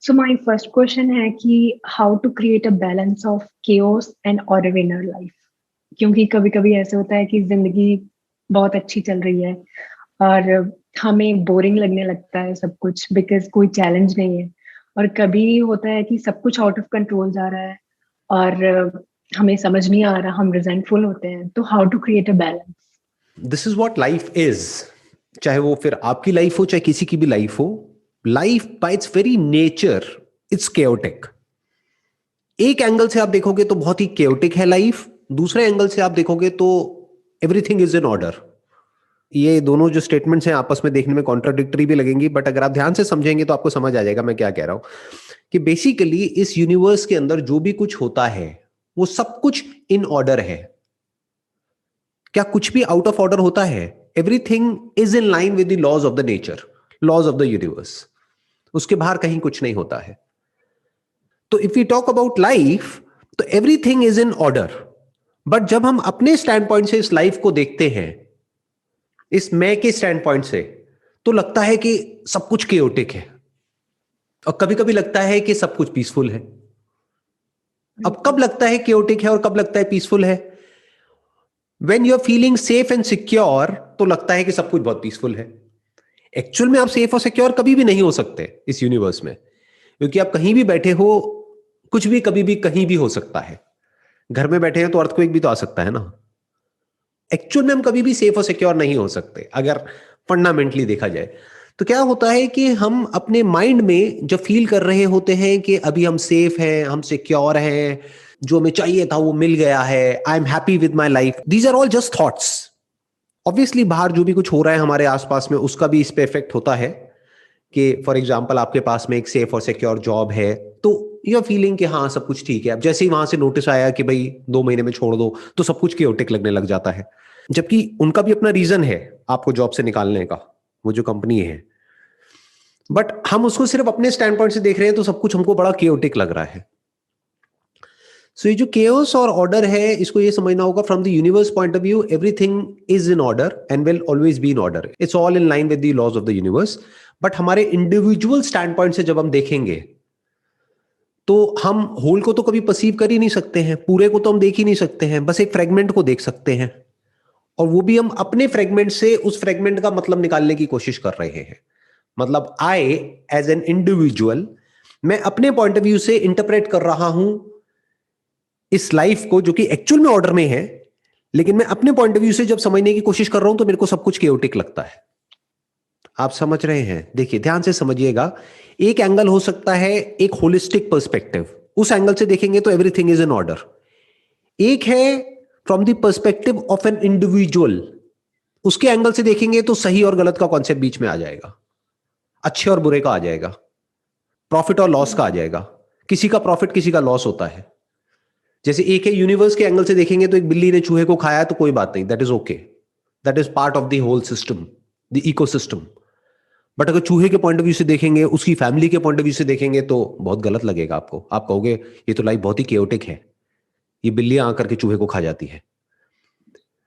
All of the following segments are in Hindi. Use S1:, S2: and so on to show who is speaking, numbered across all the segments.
S1: सो माय फर्स्ट क्वेश्चन है कि how to create a balance of chaos and order in our life. क्योंकि कभी कभी ऐसे होता है कि जिंदगी बहुत अच्छी चल रही है और हमें बोरिंग लगने लगता है सब कुछ, बिकॉज कोई चैलेंज नहीं है। और कभी होता है कि सब कुछ आउट ऑफ कंट्रोल जा रहा है और हमें समझ नहीं आ रहा, हम रिजेंटफुल होते हैं। तो how to create a balance.
S2: This is what life is. चाहे वो फिर आपकी लाइफ हो चाहे किसी की भी लाइफ हो, life by it's very nature it's chaotic. एक एंगल से आप देखोगे तो बहुत ही केओटिक है लाइफ, दूसरे एंगल से आप देखोगे तो एवरीथिंग इज इन ऑर्डर। ये दोनों जो स्टेटमेंट्स हैं आपस में देखने में कॉन्ट्राडिक्टरी भी लगेंगी, बट अगर आप ध्यान से समझेंगे तो आपको समझ आ जाएगा मैं क्या कह रहा हूं। कि बेसिकली इस यूनिवर्स के अंदर जो भी कुछ होता है वो सब कुछ इन ऑर्डर है। क्या कुछ भी आउट ऑफ ऑर्डर होता है? Everything is in line with the laws of the nature, laws of the universe. उसके बाहर कहीं कुछ नहीं होता है। तो if you talk about life, तो everything is in order. But जब हम अपने स्टैंड पॉइंट से इस लाइफ को देखते हैं, इस मैं के स्टैंड पॉइंट से, तो लगता है कि सब कुछ केओटिक है। और कभी कभी लगता है कि सब कुछ पीसफुल है। अब कब लगता है केओटिक है और कब लगता है पीसफुल है? When you are feeling safe and secure तो लगता है कि सब कुछ बहुत पीसफुल है। एक्चुअल में आप सेफ और सिक्योर कभी भी नहीं हो सकते इस यूनिवर्स में, क्योंकि आप कहीं भी बैठे हो, कुछ भी कभी भी कहीं भी हो सकता है। घर में बैठे हैं तो अर्थक्वेक भी तो आ सकता है ना। एक्चुअल में हम कभी भी सेफ और सिक्योर नहीं हो सकते अगर फंडामेंटली देखा जाए। तो क्या होता है कि हम अपने माइंड में जब फील कर रहे होते हैं कि अभी हम सेफ हैं, हम सिक्योर हैं, जो हमें चाहिए था वो मिल गया है, I am happy with my life, these are all just thoughts. Obviously बाहर जो भी कुछ हो रहा है हमारे आसपास में उसका भी इस पे इफेक्ट होता है। कि फॉर एग्जाम्पल आपके पास में एक सेफ और सिक्योर जॉब है तो यू आर फीलिंग कि हाँ सब कुछ ठीक है। अब जैसे ही वहां से नोटिस आया कि भाई 2 महीने में छोड़ दो, तो सब कुछ केओटिक लगने लग जाता है। जबकि उनका भी अपना रीजन है आपको जॉब से निकालने का, वो जो कंपनी है। बट हम उसको सिर्फ अपने स्टैंड पॉइंट से देख रहे हैं तो सब कुछ हमको बड़ा केओटिक लग रहा है। सो ये जो केओस और ऑर्डर है, इसको ये समझना होगा from the universe point of view, everything is in order and will always be in order, it's all in line with the laws of the universe. But हमारे इंडिविजुअल स्टैंड पॉइंट से जब हम देखेंगे तो हम होल को तो कभी परसीव कर ही नहीं सकते हैं, पूरे को तो हम देख ही नहीं सकते हैं, बस एक फ्रेगमेंट को देख सकते हैं। और वो भी हम अपने फ्रेगमेंट से उस फ्रेगमेंट का मतलब निकालने की कोशिश कर रहे हैं। मतलब आई एज एन इंडिविजुअल, मैं अपने पॉइंट ऑफ व्यू से इंटरप्रेट कर रहा हूं इस लाइफ को, जो कि एक्चुअल में ऑर्डर में है, लेकिन मैं अपने पॉइंट ऑफ व्यू से जब समझने की कोशिश कर रहा हूं तो मेरे को सब कुछ केओटिक लगता है। आप समझ रहे हैं? देखिए ध्यान से समझिएगा। एक एंगल हो सकता है एक होलिस्टिक पर्सपेक्टिव, उस एंगल से देखेंगे तो एवरीथिंग इज इन ऑर्डर। एक है from the perspective of an individual, उसके एंगल से देखेंगे तो सही और गलत का कॉन्सेप्ट बीच में आ जाएगा, अच्छे और बुरे का आ जाएगा, प्रॉफिट और लॉस का आ जाएगा। किसी का प्रॉफिट किसी का लॉस होता है। जैसे एक है यूनिवर्स के एंगल से देखेंगे तो एक बिल्ली ने चूहे को खाया तो कोई बात नहीं, that is okay, that is part of the whole system, the ecosystem. But अगर चूहे के पॉइंट ऑफ व्यू से देखेंगे, उसकी फैमिली के पॉइंट ऑफ व्यू से देखेंगे तो बहुत गलत लगेगा आपको। आप कहोगे ये तो लाइफ बहुत ही केओटिक है, ये बिल्लियां आकर के चूहे को खा जाती है।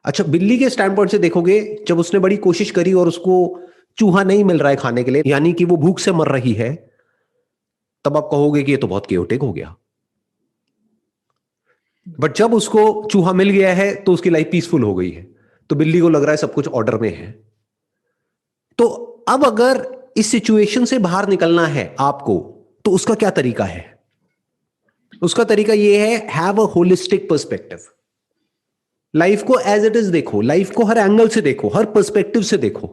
S2: अच्छा, बिल्ली के स्टैंड पॉइंट से देखोगे, जब उसने बड़ी कोशिश करी और उसको चूहा नहीं मिल रहा है खाने के लिए, यानी कि वो भूख से मर रही है, तब आप कहोगे कि ये तो बहुत केओटिक हो गया। बट जब उसको चूहा मिल गया है तो उसकी लाइफ पीसफुल हो गई है, तो बिल्ली को लग रहा है सब कुछ ऑर्डर में है। तो अब अगर इस सिचुएशन से बाहर निकलना है आपको, तो उसका क्या तरीका है? उसका तरीका यह है, have a holistic perspective. Life को एज इट इज देखो, लाइफ को हर एंगल से देखो, हर पर्सपेक्टिव से देखो।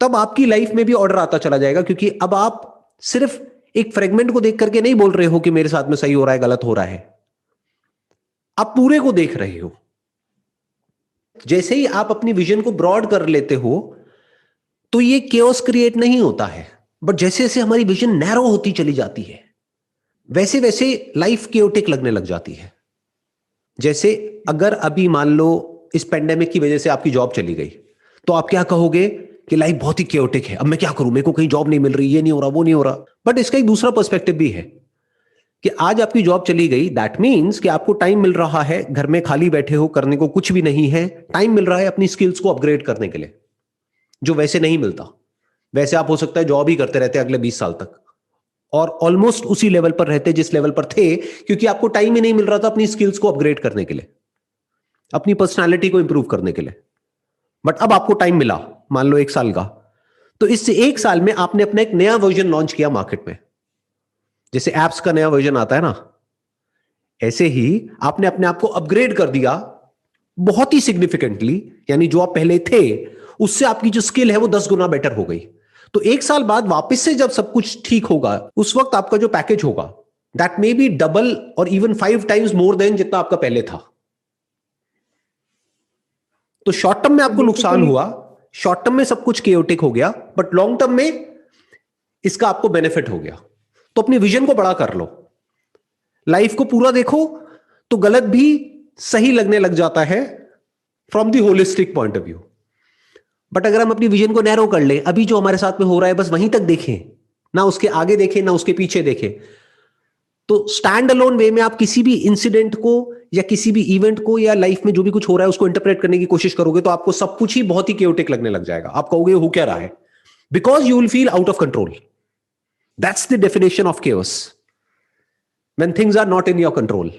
S2: तब आपकी लाइफ में भी ऑर्डर आता चला जाएगा, क्योंकि अब आप सिर्फ एक फ्रेगमेंट को देख करके नहीं बोल रहे हो कि मेरे साथ में सही हो रहा है गलत हो रहा है, आप पूरे को देख रहे हो। जैसे ही आप अपनी विजन को ब्रॉड कर लेते हो तो ये केओस क्रिएट नहीं होता है। बट जैसे जैसे हमारी विजन नैरो होती चली जाती है, वैसे वैसे लाइफ केओटिक लगने लग जाती है। जैसे अगर अभी मान लो इस पेंडेमिक की वजह से आपकी जॉब चली गई, तो आप क्या कहोगे कि लाइफ बहुत ही केओटिक है, अब मैं क्या करूं, मेरे को कहीं जॉब नहीं मिल रही, ये नहीं हो रहा, वो नहीं हो रहा। बट इसका एक दूसरा पर्सपेक्टिव भी है कि आज आपकी जॉब चली गई, दैट मीन्स कि आपको टाइम मिल रहा है, घर में खाली बैठे हो, करने को कुछ भी नहीं है, टाइम मिल रहा है अपनी स्किल्स को अपग्रेड करने के लिए, जो वैसे नहीं मिलता। वैसे आप हो सकता है जॉब ही करते रहते अगले 20 साल तक, और ऑलमोस्ट उसी लेवल पर रहते जिस लेवल पर थे, क्योंकि आपको टाइम ही नहीं मिल रहा था अपनी स्किल्स को अपग्रेड करने के लिए, अपनी पर्सनालिटी को इंप्रूव करने के लिए। बट अब आपको टाइम मिला, मान लो 1 साल का, तो इससे 1 साल में आपने अपना एक नया वर्जन लॉन्च किया मार्केट में। जैसे एप्स का नया वर्जन आता है ना, ऐसे ही आपने अपने आप को अपग्रेड कर दिया बहुत ही सिग्निफिकेंटली। यानी जो आप पहले थे उससे आपकी जो स्किल है वो 10 गुना बेटर हो गई। तो 1 साल बाद वापस से जब सब कुछ ठीक होगा, उस वक्त आपका जो पैकेज होगा दैट मे बी डबल और इवन 5 टाइम्स मोर देन जितना आपका पहले था। तो शॉर्ट टर्म में आपको नुकसान हुआ, शॉर्ट टर्म में सब कुछ केओटिक हो गया, बट लॉन्ग टर्म में इसका आपको बेनिफिट हो गया। तो अपनी विजन को बड़ा कर लो, लाइफ को पूरा देखो, तो गलत भी सही लगने लग जाता है from the holistic point of view. But अगर हम अपनी विजन को नैरो कर ले, अभी जो हमारे साथ में हो रहा है बस वहीं तक देखें, ना उसके आगे देखें ना उसके पीछे देखें, तो स्टैंड अलोन वे में आप किसी भी इंसिडेंट को या किसी भी इवेंट को या लाइफ में जो भी कुछ हो रहा है उसको इंटरप्रेट करने की कोशिश करोगे तो आपको सब कुछ ही बहुत ही केओटिक लगने लग जाएगा। आप कहोगे हो क्या रहा है, because you will feel out of control. That's the definition of chaos, when things are not in your control.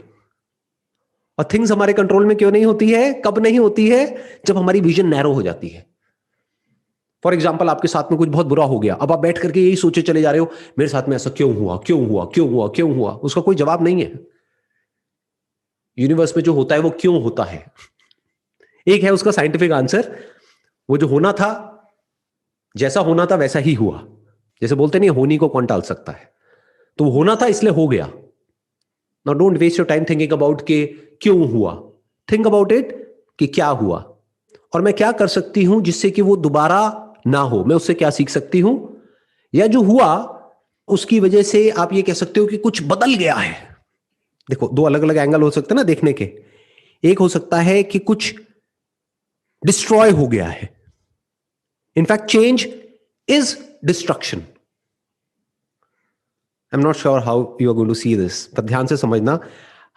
S2: और थिंग्स हमारे कंट्रोल में क्यों नहीं होती है, कब नहीं होती है? जब हमारी विजन नैरो हो जाती है। फॉर एग्जाम्पल, आपके साथ में कुछ बहुत बुरा हो गया, अब आप बैठ करके यही सोचे चले जा रहे हो मेरे साथ में ऐसा क्यों हुआ, क्यों हुआ, क्यों हुआ, क्यों हुआ। उसका कोई जवाब नहीं है। यूनिवर्स में जो होता है वो क्यों होता है। एक है उसका साइंटिफिक आंसर, वो जो होना था, जैसा होना था वैसा ही हुआ। जैसे बोलते नहीं होनी को कौन टाल सकता है, तो वो होना था इसलिए हो गया। Now don't waste your time thinking about के क्यों हुआ, थिंक अबाउट इट कि क्या हुआ और मैं क्या कर सकती हूं जिससे कि वो दोबारा ना हो, मैं उससे क्या सीख सकती हूं, या जो हुआ उसकी वजह से आप ये कह सकते हो कि कुछ बदल गया है। देखो, दो अलग अलग एंगल हो सकते हैं ना देखने के। एक हो सकता है कि कुछ डिस्ट्रॉय हो गया है, in fact change is destruction. I am not sure how you are going to see this, पर ध्यान से समझना,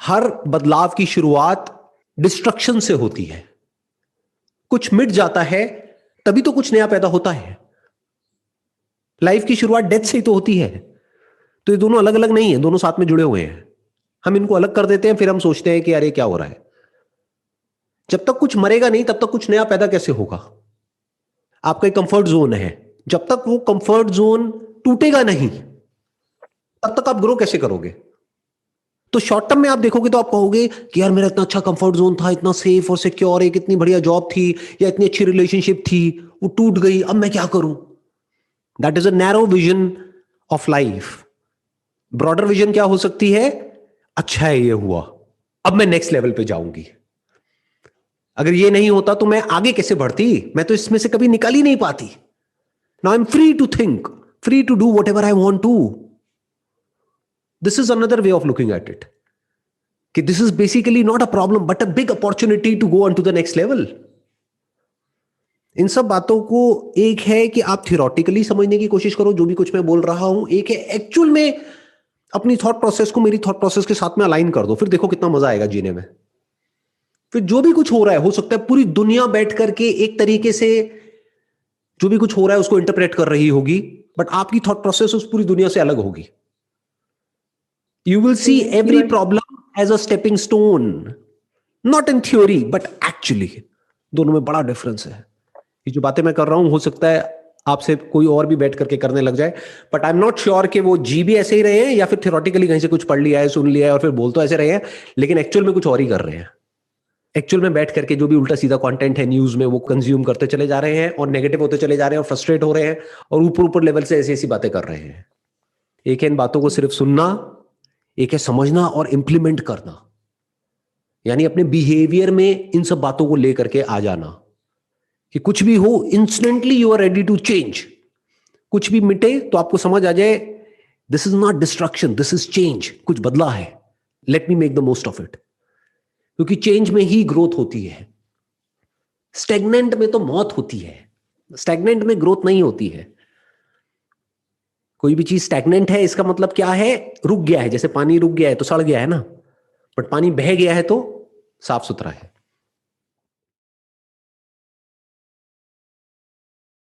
S2: हर बदलाव की शुरुआत डिस्ट्रक्शन से होती है। कुछ मिट जाता है तभी तो कुछ नया पैदा होता है। लाइफ की शुरुआत डेथ से ही तो होती है। तो ये दोनों अलग अलग नहीं है, दोनों साथ में जुड़े हुए हैं। हम इनको अलग कर देते हैं, फिर हम सोचते हैं कि अरे क्या हो रहा है। जब तक कुछ मरेगा नहीं तब तक कुछ नया पैदा कैसे होगा। आपका एक कंफर्ट जोन है, जब तक वो कंफर्ट जोन टूटेगा नहीं तब तक आप ग्रो कैसे करोगे। तो शॉर्ट टर्म में आप देखोगे तो आप कहोगे कि यार मेरा इतना अच्छा कंफर्ट जोन था, इतना सेफ और सिक्योर, एक इतनी बढ़िया जॉब थी या इतनी अच्छी रिलेशनशिप थी, वो टूट गई, अब मैं क्या करूं। That is a narrow vision of life. Broader vision क्या हो सकती है, अच्छा है ये हुआ, अब मैं नेक्स्ट लेवल पे जाऊंगी। अगर ये नहीं होता तो मैं आगे कैसे बढ़ती, मैं तो इसमें से कभी निकल ही नहीं पाती। Now I am free to think, free to do whatever I want to. This is another way of looking at it, कि this is basically not a problem but a big opportunity to go on to the next level. इन सब बातों को, एक है कि आप थियोरेटिकली समझने की कोशिश करो जो भी कुछ मैं बोल रहा हूं, एक है एक्चुअल में अपनी थॉट प्रोसेस को मेरी थॉट प्रोसेस के साथ में अलाइन कर दो, फिर देखो कितना मजा आएगा जीने में। फिर जो भी कुछ हो रहा है, हो सकता है पूरी दुनिया बैठ करके एक तरीके से जो भी कुछ हो रहा है उसको इंटरप्रेट कर रही होगी, बट आपकी थॉट प्रोसेस उस पूरी दुनिया से अलग होगी। You will see every problem as a stepping stone, not in theory but actually। दोनों में बड़ा डिफरेंस है। ये जो बातें मैं कर रहा हूं हो सकता है आपसे कोई और भी बैठ करके करने लग जाए, but I am not sure कि वो जी भी ऐसे ही रहे हैं या फिर थियोरेटिकली कहीं से कुछ पढ़ लिया है, सुन लिया है और फिर बोल तो ऐसे रहे हैं, लेकिन एक्चुअल में कुछ और ही कर रहे हैं। एक्चुअल में बैठ करके जो भी उल्टा सीधा कंटेंट है न्यूज में वो कंज्यूम करते चले जा रहे हैं और नेगेटिव होते चले जा रहे हैं और फ्रस्ट्रेट हो रहे हैं और ऊपर ऊपर लेवल से ऐसी ऐसी बातें कर रहे हैं। एक है इन बातों को सिर्फ सुनना, एक है समझना और इंप्लीमेंट करना, यानी अपने बिहेवियर में इन सब बातों को लेकर के आ जाना कि कुछ भी हो instantly you are ready to change. कुछ भी मिटे तो आपको समझ आ जाए this is not destruction, this is change. कुछ बदला है, let me make the most of it. क्योंकि चेंज में ही ग्रोथ होती है। स्टैग्नेंट में तो मौत होती है, स्टैग्नेंट में ग्रोथ नहीं होती है। कोई भी चीज स्टैग्नेंट है इसका मतलब क्या है, रुक गया है। जैसे पानी रुक गया है तो सड़ गया है ना, बट पानी बह गया है तो साफ सुथरा है।